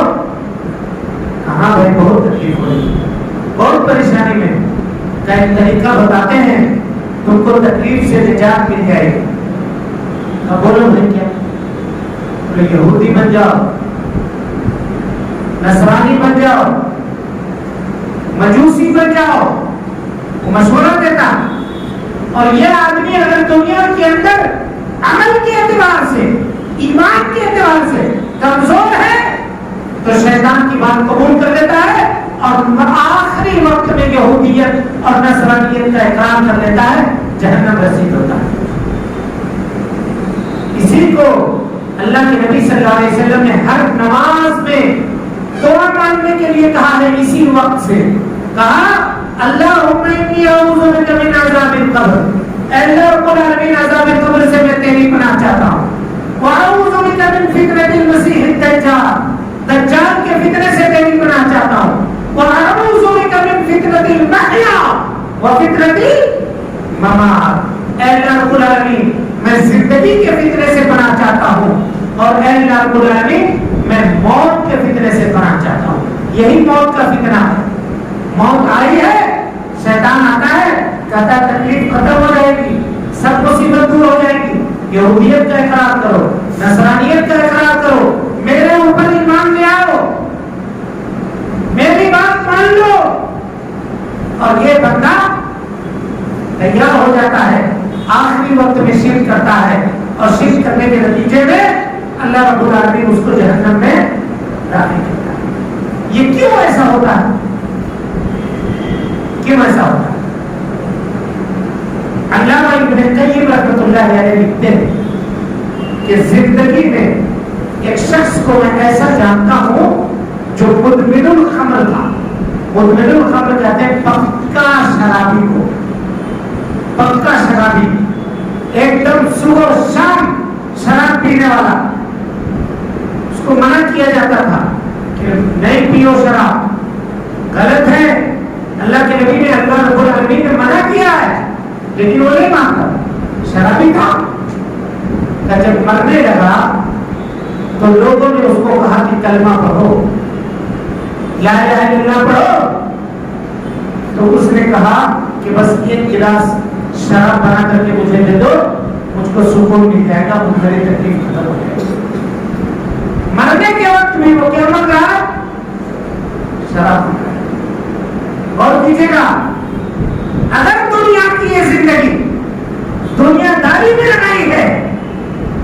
کہاں بھائی بہت تکلیف ہو رہی ہے، بہت پریشانی میں، کا ایک طریقہ بتاتے ہیں تم کو تکلیف سے نجات مل جائے گی۔ بولو بھائی کیا؟ بولے یہودی بن جاؤ، نصرانی بن جاؤ، مجوسی بن جاؤ، وہ مشورہ دیتا۔ اور یہ آدمی اگر دنیا کے اندر عمل کے اعتبار سے، ایمان کے اعتبار سے کمزور ہے تو شیطان کی بات قبول کر لیتا ہے اور آخری وقت میں یہودیت اور نصرانیت کا اقرار کر لیتا ہے، جہنم رسید ہوتا ہے۔ اسی کو اللہ کے نبی صلی اللہ علیہ وسلم نے ہر نماز میں دعا مانگنے کے لیے کہا ہے، اسی وقت سے کہا اللہم انی اعوذ بک من عذاب القبر، اے اللہ رب العالمین عذاب قبر سے میں تیری پناہ چاہتا ہوں، واعوذ بک من فتنۃ المسیح الدجال، دجال کے فتنے سے تیری پناہ چاہتا ہوں، واعوذ بک من فتنۃ المحیا وفتنۃ الممات، اے اللہ رب العالمین میں زندگی کے فتنے سے پناہ چاہتا ہوں اور اے اللہ رب العالمین میں موت کے فتنے سے پناہ چاہتا ہوں۔ یہی موت کا فتنہ ہے۔ موت آئی ہے، یہودیت کا اقرار کرو، نصرانیت کا اقرار کرو، میرے اوپر ایمان لے آؤ، میری بات مان لو، اور یہ بندہ تیار ہو جاتا ہے، آخری وقت میں شرک کرتا ہے، اور شرک کرنے کے نتیجے میں اللہ رب العالمین اس کو جہنم میں داخل کرتا ہے۔ یہ کیوں ایسا ہوتا ہے؟ کیوں ایسا ہوتا ہے؟ علامہ ابن قیم رحمۃ اللہ علیہ لکھتے ہیں کہ زندگی میں ایک شخص کو میں ایسا جانتا ہوں جو مدمن الخمر تھا۔ مدمن الخمر کہتے ہیں پکا شرابی کو، پکا شرابی، ایک دم صبح و شام شراب پینے والا۔ اس کو منع کیا جاتا تھا کہ نہیں پیو شراب، غلط ہے، اللہ کے نبی نے، اللہ رب العالمین نے منع کیا ہے، لیکن وہ نہیں مانتا، شرابی تھا۔ جب مرنے لگا تو لوگوں نے اس کو کہا کہ کلمہ پڑھو، لا الہ الا اللہ پڑھو، تو اس نے کہا کہ بس ایک گلاس شراب بنا کر کے مجھے دے دو، مجھ کو سکون مل جائے گا، مجھ میری تکلیف ختم ہو جائے گی۔ مرنے کے وقت میں وہ کیا مانگ رہا؟ شراب مانگ رہا۔ اور کیجیے گا، اگر دنیا کی یہ زندگی دنیا داری میں لگائی ہے،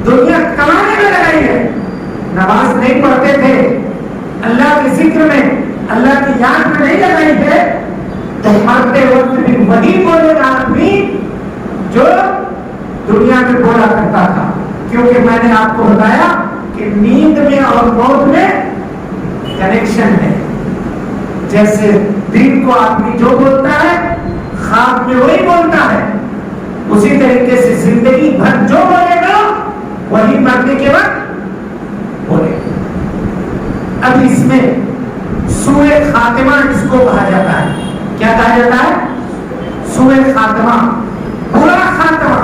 دنیا کمانے میں لگائی ہے، نماز نہیں پڑھتے تھے، اللہ کے ذکر میں، اللہ کی یاد میں نہیں لگائی ہے، تو مرتے وقت بھی وہی بولے گا آدمی جو دنیا میں بولا کرتا تھا۔ کیونکہ میں نے آپ کو بتایا کہ نیند میں اور موت میں کنیکشن ہے۔ جیسے دن کو آدمی جو بولتا ہے خواب میں وہی بولتا ہے، اسی طریقے سے زندگی بھر جو بولے گا وہی مرنے کے وقت بولے گا۔ اب اس میں سوء خاتمہ اس کو کہا جاتا ہے۔ کیا کہا جاتا ہے؟ سوء خاتمہ، برا خاتمہ۔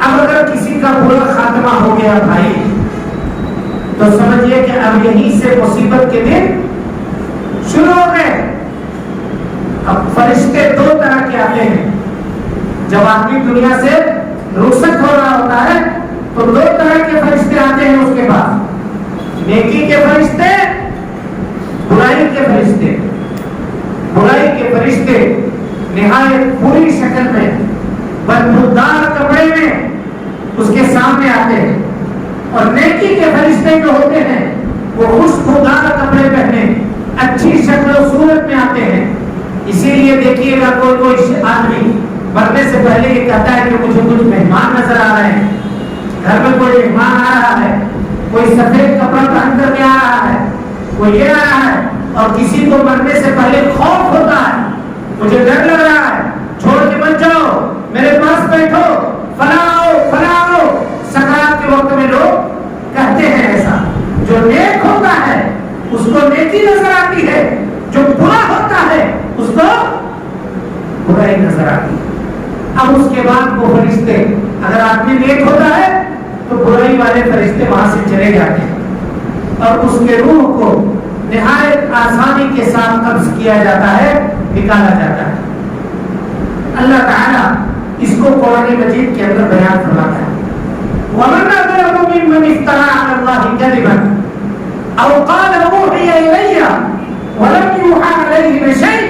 اب اگر کسی کا برا خاتمہ ہو گیا بھائی، تو سمجھئے کہ اب یہیں سے مصیبت کے دن شروع ہو گئے۔ اب فرشتے دو طرح کے آتے ہیں۔ جب آدمی دنیا سے رخصت ہو رہا ہوتا ہے تو دو طرح کے فرشتے آتے ہیں اس کے پاس، نیکی کے فرشتے، برائی کے فرشتے۔ برائی کے فرشتے نہایت بری شکل میں، بدبودار کپڑے میں اس کے سامنے آتے ہیں، اور نیکی کے فرشتے جو ہوتے ہیں وہ خوشبودار کپڑے پہنے اچھی شکل و صورت میں آتے ہیں۔ اسی لیے دیکھیے گا کوئی آدمی مرنے سے پہلے یہ کہتا ہے کہ مجھے کچھ مہمان نظر آ رہے ہیں، گھر میں کوئی مہمان آ رہا ہے، کوئی سفید کپڑا پہن کر کے آ رہا ہے، کوئی یہ آ رہا ہے، اور کسی کو مرنے سے پہلے خوف ہوتا ہے، مجھے ڈر لگ رہا ہے، چھوڑ کے مت جاؤ، میرے پاس بیٹھو، فلاں آؤ، فلاں آؤ۔ سکرات کے وقت میں لوگ کہتے ہیں ایسا۔ جو نیک ہوتا ہے اس کو نیکی نظر آتی ہے، جو برا ہوتا ہے اس کو برائی نظر آتی ہے۔ اب اس کے بعد وہ فرشتے، اگر آدمی نیک ہوتا ہے تو برائی والے فرشتے وہاں سے چلے جاتے ہیں، اور اس کے روح کو نہایت آسانی کے ساتھ قبض کیا جاتا ہے، نکالا جاتا ہے۔ اللہ تعالیٰ اس کو قرآن مجید کے اندر بیان فرماتا ہے، وَمَنْ أَظْلَمُ مِمَّنِ افْتَرَىٰ عَلَى اللَّهِ كَذِبًا أَوْ قَالَ أُوحِيَ إِلَيَّ وَلَمْ يُوحَىٰ إِلَيْهِ بِشَيْءٍ۔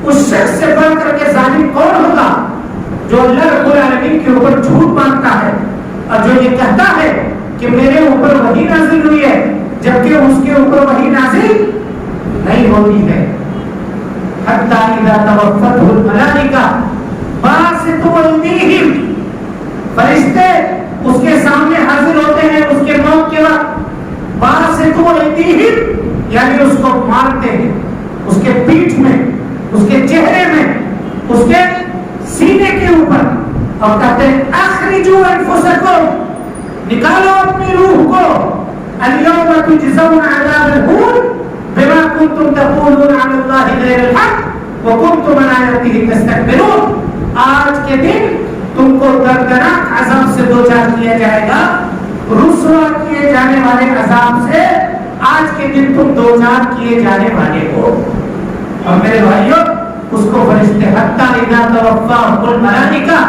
اس شخص سے بڑھ کر کے ظالم کون ہوگا جو اللہ رب العالمین کے اوپر جھوٹ مانگتا ہے، اور جو یہ کہتا ہے کہ میرے اوپر وحی نازل ہوئی ہے، جبکہ اس کے اوپر وحی نازل نہیں ہوتی ہے۔ حَتَّىٰ إِذَا تَوَفَّتْهُ الْمَلَائِكَةُ بَاسِطُو أَيْدِيهِمْ، فرشتے اس کے سامنے حاضر ہوتے ہیں اس کے موت کے وقت، باسطُو أَيْدِيهِمْ، یعنی اس کو مارتے ہیں، اس کے پیٹھ میں، اس کے چہرے میں، اس کے سینے کے اوپر، اور کہتے ہیں اخرجوا انفسکم، نکالو اپنی روح کو، اليوم تجزون عذاب الهون بما كنتم تقولون على الله غير الحق وكنتم عن آياته تستكبرون۔ آج کے دن تم کو دردناک عذاب سے دوچار کیا جائے گا، رسوا کیے جانے والے عذاب سے آج کے دن تم دوچار کیے جانے والے ہو۔ اور میرے بھائیوں، اس کو فرشتے حتی اذا توفاهم الملائکہ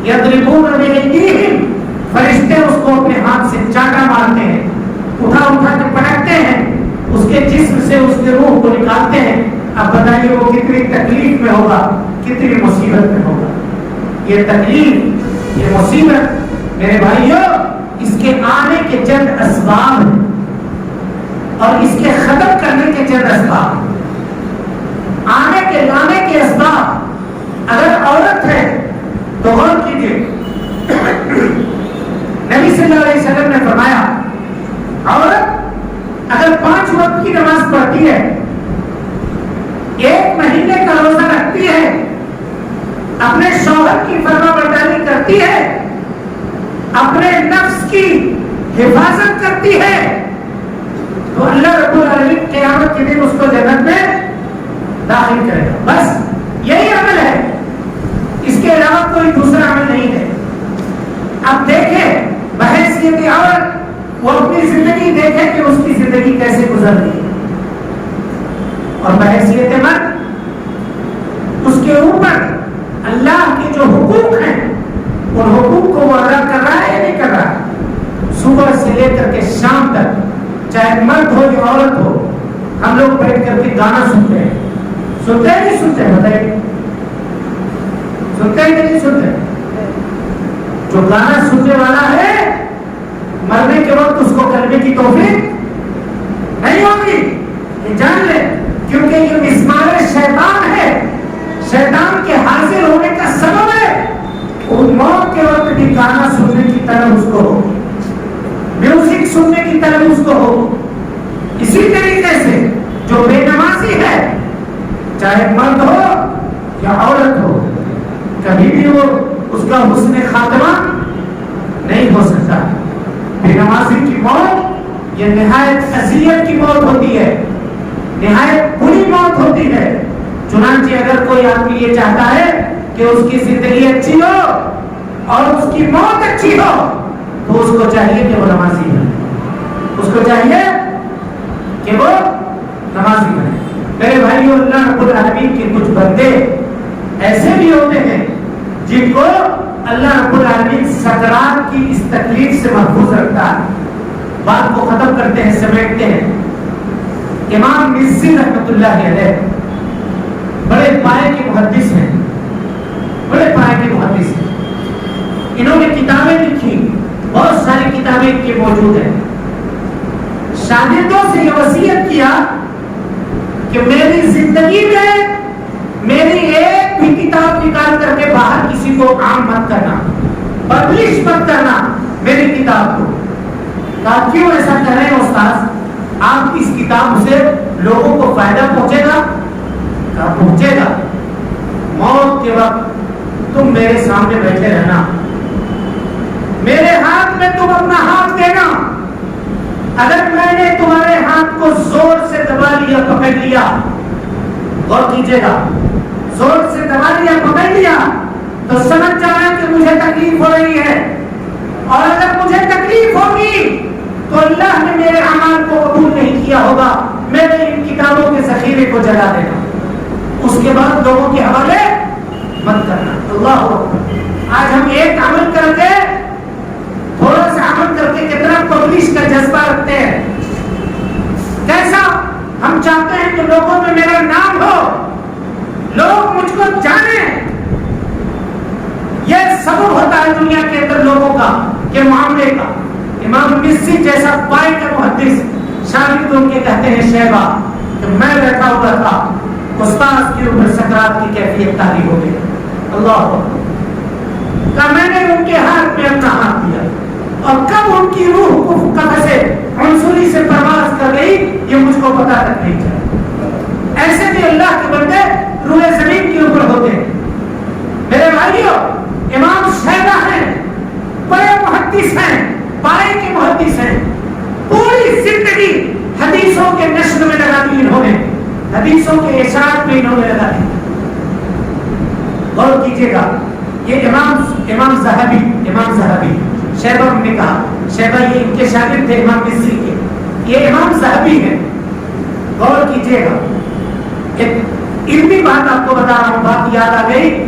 یضربون بأیدیہم فرشتے اس کو اپنے ہاتھ سے چاٹا مارتے ہیں، اٹھا اٹھا کے پٹکتے ہیں، اس کے جسم سے اس کے روح کو نکالتے ہیں. اب بتائیے وہ کتنی تکلیف میں ہوگا، کتنی مصیبت میں ہوگا. یہ تکلیف، یہ مصیبت میرے بھائیوں، اس کے آنے کے چند اسباب ہیں اور اس کے ختم کرنے کے چند اسباب. آنے کے لانے کے اسباب، اگر عورت ہے تو غور کیجیے، نبی صلی اللہ علیہ وسلم نے فرمایا عورت اگر 5 وقت کی نماز پڑھتی ہے، 1 مہینے کا روزہ رکھتی ہے، اپنے شوہر کی فرما برداری کرتی ہے، اپنے نفس کی حفاظت کرتی ہے، تو اللہ رب العالمین قیامت کے دن اس کو جنت میں داخل کرے گا. بس یہی عمل ہے، اس کے علاوہ کوئی دوسرا عمل نہیں ہے. اب دیکھیں بحیثیت عورت وہ اپنی زندگی دیکھے کہ اس کی زندگی کیسے گزر رہی ہے، اور بحیثیت مرد اس کے اوپر اللہ کے جو حقوق ہیں ان حقوق کو وہ ادا کر رہا ہے یا نہیں کر رہا ہے. صبح سے لے کر کے شام تک چاہے مرد ہو یا عورت ہو، ہم لوگ بیٹھ کر کے گانا سنتے ہیں. سنتے ہیں نہیں سنتے ہیں؟ بتائیے سنتے ہیں کہ نہیں سنتے؟ جو گانا سننے والا ہے مرنے کے وقت اس کو کرنے کی توفیق نہیں ہوگی، یہ جان لے، کیونکہ یہ مسمار شیطان ہے، شیطان کے حاضر ہونے کا سبب ہے. موت کے وقت بھی گانا سننے کی طرف اس کو ہوگی، میوزک سننے کی طرف اس کو ہوگی. اسی طریقے سے جو بے نمازی ہے، چاہے مرد ہو یا عورت ہو، کبھی بھی وہ اس کا حسن خاتمہ نہیں ہو سکتا. بے نمازی کی موت یہ نہایت اذیت کی موت ہوتی ہے، نہایت بری موت ہوتی ہے. چنانچہ اگر کوئی آدمی یہ چاہتا ہے کہ اس کی زندگی اچھی ہو اور اس کی موت اچھی ہو، تو اس کو چاہیے کہ وہ نمازی بنے، اس کو چاہیے کہ وہ نمازی بنے. میرے بھائیوں، اللہ رب العالمین کے کچھ بندے ایسے بھی ہوتے ہیں جن کو اللہ رب العالمین سکرات کی اس تکلیف سے محفوظ رکھتا ہے. بات کو ختم کرتے ہیں، سمیٹتے ہیں. امام مزی رحمۃ اللہ علیہ بڑے پائے کے محدث ہیں، بڑے پائے کے محدث ہیں. انہوں نے کتابیں لکھی، بہت ساری کتابیں ان کی موجود ہیں. شاگردوں سے یہ وصیت کیا کہ میری زندگی میں میری ایک بھی کتاب نکال کر کے باہر کسی کو عام مت کرنا، پبلش مت کرنا میری کتاب کو. کہا کیوں ایسا کر رہے ہیں استاذ؟ آپ کی اس کتاب سے لوگوں کو فائدہ پہنچے گا؟ کہا پہنچے گا. موت کے وقت تم میرے سامنے بیٹھے رہنا، میرے ہاتھ میں تم اپنا ہاتھ دینا. اگر میں نے تمہارے ہاتھ کو زور سے دبا لیا، پکڑ لیا، غور کیجیے گا، زور سے دبا لیا، پکڑ لیا، تو سمجھ جانا کہ مجھے تکلیف ہو رہی ہے. اور اگر مجھے تکلیف ہوگی تو اللہ نے میرے اعمال کو قبول نہیں کیا ہوگا، میرے ان کتابوں کے ذخیرے کو جلا دینا. اس کے بعد لوگوں کے حوالے مت کرنا. اللہ اکبر. آج ہم ایک عمل کر کے، تھوڑا سا عمل کر کے کتنا پبلش کا جذبہ رکھتے ہیں. کیسا ہم چاہتے ہیں کہ لوگوں میں میرا نام ہو، لوگ مجھ کو جانیں. یہ سبب ہوتا ہے دنیا کے اندر لوگوں کا، کہ معاملے کا. امام مصری جیسا پائے کا محدث، شاگرد ان کے کہتے ہیں شیبہ کہ میں بیٹھا ہوا تھا، استاد کی اوپر سکرات کی کیفیت طاری ہو گئی. اللہ کہ میں نے ان کے ہاتھ میں اپنا ہاتھ دیا، اور کب ان کی روح کو قبر سے عنصری سے پرواز کر گئی یہ مجھ کو پتا تک نہیں چلا. ایسے بھی اللہ کے بندے روح زمین کے اوپر ہوتے ہیں. میرے بھائیوں، امام شیبہ ہیں، بڑے محدث ہیں، پائے کے محدث ہیں. پوری زندگی حدیثوں کے نشر میں لگا دی انہوں نے، حدیثوں کے اشاعت میں انہوں نے لگا دی. غور کیجیے گا، یہ امام ذہبی شیبہ نے کہا، شیبہ یہ ان کے شاگرد تھے امام مصری کے، یہ امام ذہبی ہیں. غور کیجیے گا، ایک علمی بات آپ کو بتا رہا ہوں، بات یاد آ گئی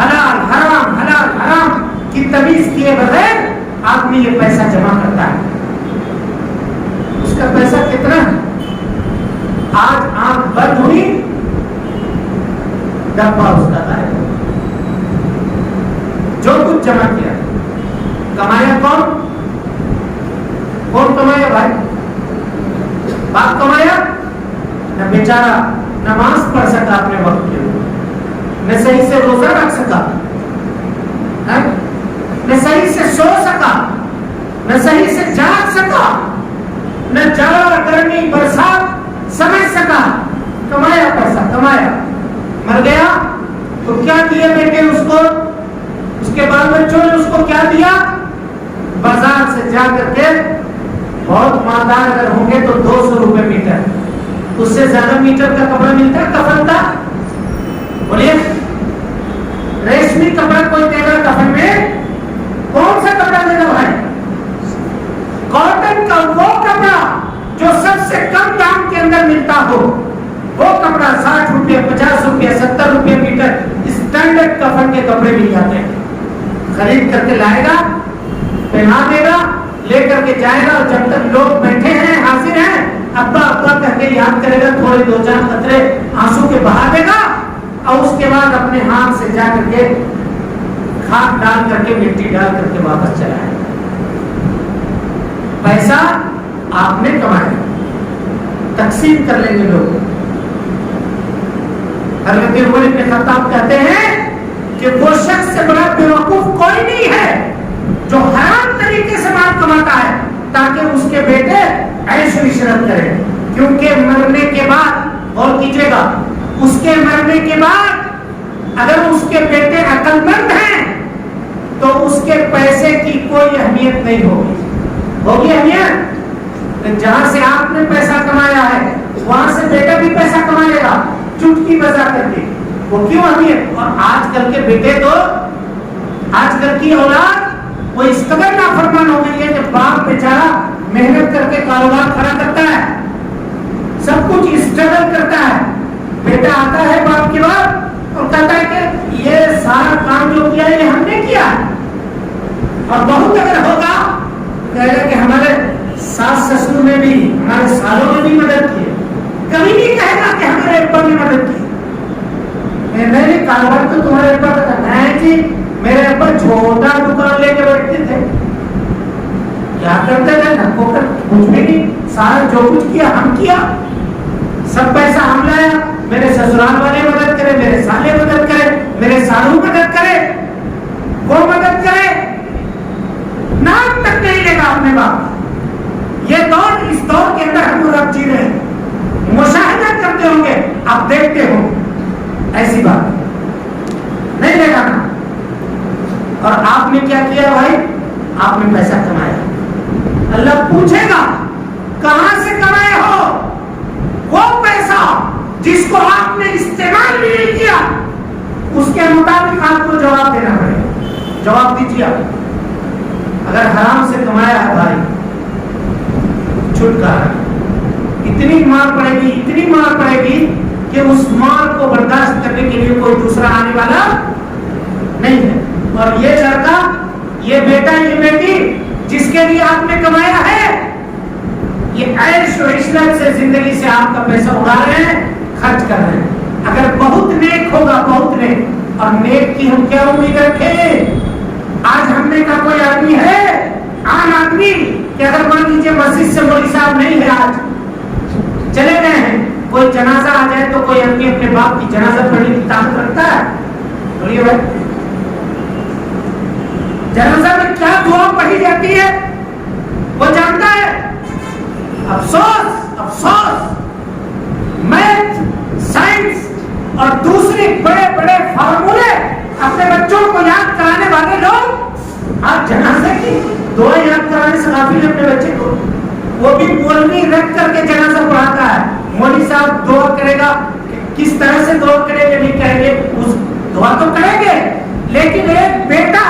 حلال حرام کی تمیز کیے بغیر آدمی یہ پیسہ جمع کرتا ہے. اس کا پیسہ کتنا ہے؟ آج آنکھ بند ہوئی ڈبہ اس کا ہے. جو کچھ جمع کیا کمایا کون کمایا بھائی؟ باپ کمایا؟ نہ بیچارہ نماز پڑھ سکا اپنے وقت کے اوپر، نہ صحیح سے روزہ رکھ سکا، نہ صحیح سے سو سکا، نہ صحیح سے جاگ سکا، نہ جاڑا گرمی برسات سمجھ سکا. کمایا پیسہ، کمایا، مر گیا تو کیا دیا بیٹے اس کو؟ اس کے بعد بچوں نے اس کو کیا دیا؟ بازار سے جا کر کے بہت مالدار اگر ہوں گے تو 200 روپے میٹر، اس سے زیادہ میٹر کا کپڑا ملتا ہے کفن کا؟ بولیے، ریشمی کپڑا کوئی دے گا کفن میں؟ کون سا کپڑا دے گا بھائی؟ کاٹن کا وہ کپڑا جو سب سے کم دام کے اندر ملتا ہو، وہ کپڑا 60 روپے 50 روپے 70 روپے میٹر اسٹینڈرڈ کفن کے کپڑے مل جاتے ہیں. خرید کر کے لائے گا، پہنا دے گا، لے کر کے جائے گا، اور جب تک لوگ بیٹھے ہیں حاضر ہیں ابا ابا کہہ کے یاد کرے گا، تھوڑے 2-4 قطرے آنسو کے بہا دے گا، اور اس کے بعد اپنے ہاتھ سے جا کر کے کھاد ڈال کر کے مٹی ڈال کر کے واپس چلا ہے. پیسہ آپ نے کمایا، تقسیم کر لیں گے لوگ. حضرت عمر بن خطاب کہتے ہیں کہ وہ شخص سے بڑا بیوقوف کوئی نہیں ہے جو حرام طریقے سے مال کماتا ہے تاکہ اس کے بیٹے عیش و عشرت کریں. کیونکہ مرنے کے بعد، اور کیجیے گا، اس کے مرنے کے بعد اگر اس کے بیٹے عقل مند ہیں تو اس کے پیسے کی کوئی اہمیت نہیں ہوگی. ہوگی اہمیت؟ جہاں سے آپ نے پیسہ کمایا ہے وہاں سے بیٹا بھی پیسہ کمائے گا چٹکی بجا کر کے. وہ کیوں اہمیت؟ اور آج کل کے بیٹے تو، آج کل کی اولاد وہ اس قدر نافرمان ہو گئی ہے کہ باپ بیچارہ محنت کر کے کاروبار کھڑا کرتا ہے، سب کچھ اسٹرگل کرتا ہے، بیٹا آتا ہے باپ کے بعد اور کہتا ہے کہ یہ سارا کام جو کیا یہ ہم نے کیا. اور بہت اگر ہوگا کہے گا کہ ہمارے ساس سسر نے بھی، ہمارے سالوں نے بھی مدد کی. کبھی نہیں کہے گا کہ ہمارے ابا نے مدد کی. میں نے کاروبار تو تمہارے ابا کا کرنا ہے جی، میرے ابا چھوٹا دکان لے کے بیٹھتے تھے، کیا کرتے تھے؟ نکو کر کچھ بھی نہیں، سارا جو کچھ کیا ہم کیا، سب پیسہ ہم لایا. میرے سسرال والے مدد کرے، میرے سالے مدد کرے، میرے سالو مدد کرے، وہ مدد کرے، نام تک نہیں لے گا اپنے باپ. یہ دور، اس دور کے اندر ہم لوگ اب جی رہے ہیں. مشاہدہ کرتے ہوں گے، آپ دیکھتے ہوں ایسی بات نہیں لے گا نا. اور آپ نے کیا کیا بھائی؟ آپ نے پیسہ کمایا. اللہ پوچھے گا کہاں سے کمائے ہو؟ وہ پیسہ جس کو آپ نے استعمال بھی نہیں کیا اس کے مطابق آپ کو جواب دینا پڑے گا. جواب دیجیے. آپ اگر حرام سے کمایا ہے بھائی، چھٹکارا، اتنی مار پڑے گی، اتنی مار پڑے گی کہ اس مار کو برداشت کرنے کے لیے کوئی دوسرا آنے والا نہیں ہے. اور یہ لڑکا، یہ بیٹا، یہ بیٹی جس کے لیے آپ نے کمایا ہے، یہ عیش و عشرت سے زندگی سے آپ کا پیسہ اڑا رہے ہیں، خرچ کر رہے ہیں. اگر بہت نیک ہوگا، بہت نیک، اور نیک کی ہم کیا امید رکھیں؟ آج ہم نے کا کوئی آدمی ہے، عام آدمی، کہ اگر مان لیجیے مسجد سے مولوی صاحب نہیں ہے، آج چلے گئے ہیں، کوئی جنازہ آ جائے تو کوئی آدمی اپنے باپ کی جنازہ پڑھنے کی طاقت رکھتا ہے؟ بولیے بھائی، جنازہ میں کیا دعا پڑھی جاتی ہے وہ جانتا ہے؟ افسوس، افسوس، میتھ، سائنس اور دوسرے بڑے بڑے فارمولے اپنے بچوں کو یاد کرانے والے لوگ آج جنازے کی دعا یاد کرانے سے غافل ہیں اپنے بچے کو. وہ بھی مولوی رکھ کر کے جنازہ پڑھاتا ہے. مولوی صاحب دعا کرے گا، کس طرح سے دعا کرے گا نہیں کہیں گے، اس دعا تو کریں گے، لیکن ایک بیٹا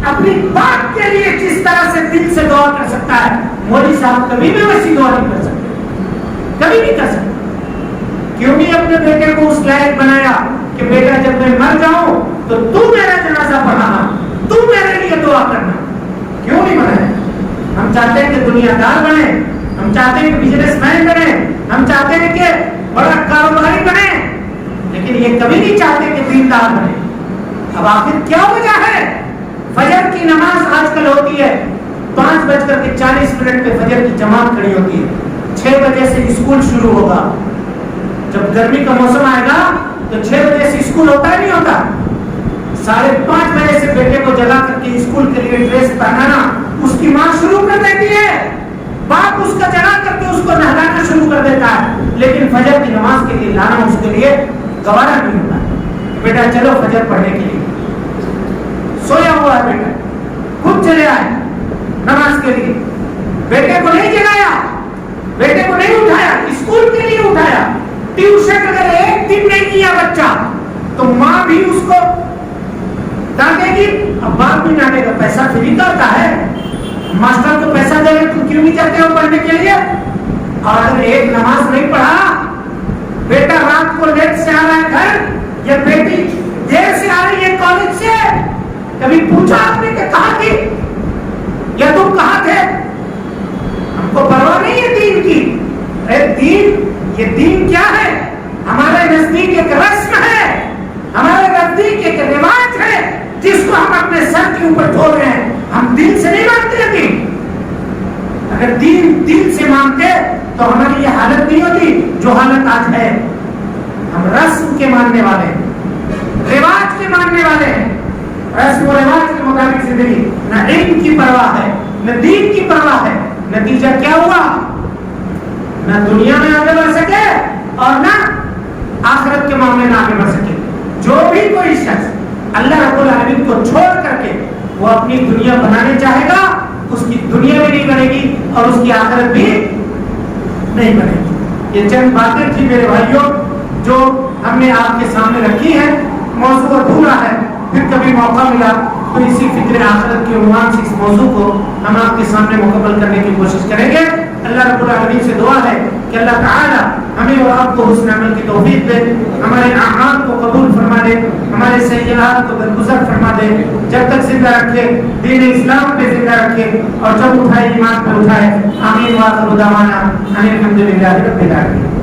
اپنی باپ کے لیے جس طرح سے دل سے دعا کر سکتا ہے، مولوی صاحب کبھی بھی ویسی دعا نہیں کر سکتے، کبھی نہیں کر سکتے. کیوں نہیں اپنے بیٹے کو اس لائق بنایا کہ بیٹا جب میں مر جاؤں تو تو میرا جنازہ پڑھانا, تو میرے لیے دعا کرنا. کیوں نہیں بنا ہے؟ ہم چاہتے ہیں کہ دنیا دار بنے, ہم چاہتے ہیں کہ بزنس مین بنے, ہم چاہتے ہیں کہ بڑا کاروباری بنے, لیکن یہ کبھی نہیں چاہتے کہ دیندار بنے. اب آخر کیا وجہ ہے؟ فجر کی نماز آج کل ہوتی ہے 5:40 پہ فجر کی جماعت کھڑی ہوتی ہے, 6 بجے سے اسکول شروع ہوگا. جب گرمی کا موسم آئے گا تو 6 بجے سے اسکول ہوتا ہے نہیں ہوتا. 5:30 بجے سے بیٹے کو جگا کر کے اسکول کے لیے ڈریس پہنانا اس کی ماں شروع کر دیتی ہے, باپ اس کا جگا کر کے اس کو نہلانا شروع کر دیتا ہے, لیکن فجر کی نماز کے لیے لانا اس کے لیے گوارا نہیں ہوتا. بیٹا چلو فجر پڑھنے کے لیے. سویا ہوا ہے بیٹا, خود چلے آئے نماز کے لیے, بیٹے کو نہیں جگایا, بیٹے کو نہیں اٹھایا, اسکول کے لیے اٹھایا. ٹیوشن اگر ایک دن نہیں کیا بچہ تو ماں بھی اس کو ڈانٹے گی, اب باپ بھی ڈانٹے گا. پیسہ فری کا ہوتا ہے, ماسٹر کو پیسہ دے رہے تم کیوں نہیں جاتے ہو پڑھنے کے لیے. اور اگر ایک نماز نہیں پڑھا, بیٹا رات کو لیٹ سے آ رہا ہے گھر یا بیٹی دیر سے آ رہی ہے کالج سے, کبھی پوچھا آپ نے کہ کہاں تھی یا تم کہاں تھے؟ ہم کو پرواہ نہیں ہے دین کی. دین, یہ دین کیا ہے؟ ہمارے نزدیک ایک رسم ہے, ہمارے نزدیک ایک رواج ہے جس کو ہم اپنے سر کے اوپر ڈھو رہے ہیں. ہم دین سے نہیں مانتے ہیں دین. اگر دین سے مانتے تو ہماری یہ حالت نہیں ہوتی جو حالت آج ہے. ہم رسم کے ماننے والے ہیں, رواج کے ماننے والے ہیں. رسم و رواج کے مطابق زندگی, نہ علم کی پرواہ ہے نہ دین کی پرواہ ہے. نتیجہ کیا ہوا؟ نہ دنیا میں آگے بڑھ سکے اور نہ آخرت کے معاملے میں آگے بڑھ سکے. جو بھی کوئی شخص اللہ رب العالمین کو چھوڑ کر کے وہ اپنی دنیا بنانے چاہے گا, اس کی دنیا بھی نہیں بنے گی اور اس کی آخرت بھی نہیں بنے گی. یہ چند باتیں تھی میرے بھائیوں جو ہم نے آپ کے سامنے رکھی ہیں. موضوع ادھورا ہے, پھر کبھی موقع ملا تو اسی فکر آخرت کے عنوان سے اس موضوع کو ہم آپ کے سامنے مکمل کرنے کی کوشش کریں گے. اللہ رب العالمین سے دعا ہے کہ اللہ تعالی ہمیں اور آپ کو حسن عمل کی توفیق دے, ہمارے اعمال کو قبول فرما دے, ہمارے سیئات کو درگزر فرما دے, جب تک زندہ رکھے دین اسلام پہ زندہ رکھے اور جب اٹھائے ایمان پہ اٹھائے. آمین. وآخر دعوانا ان الحمد للہ رب العالمین.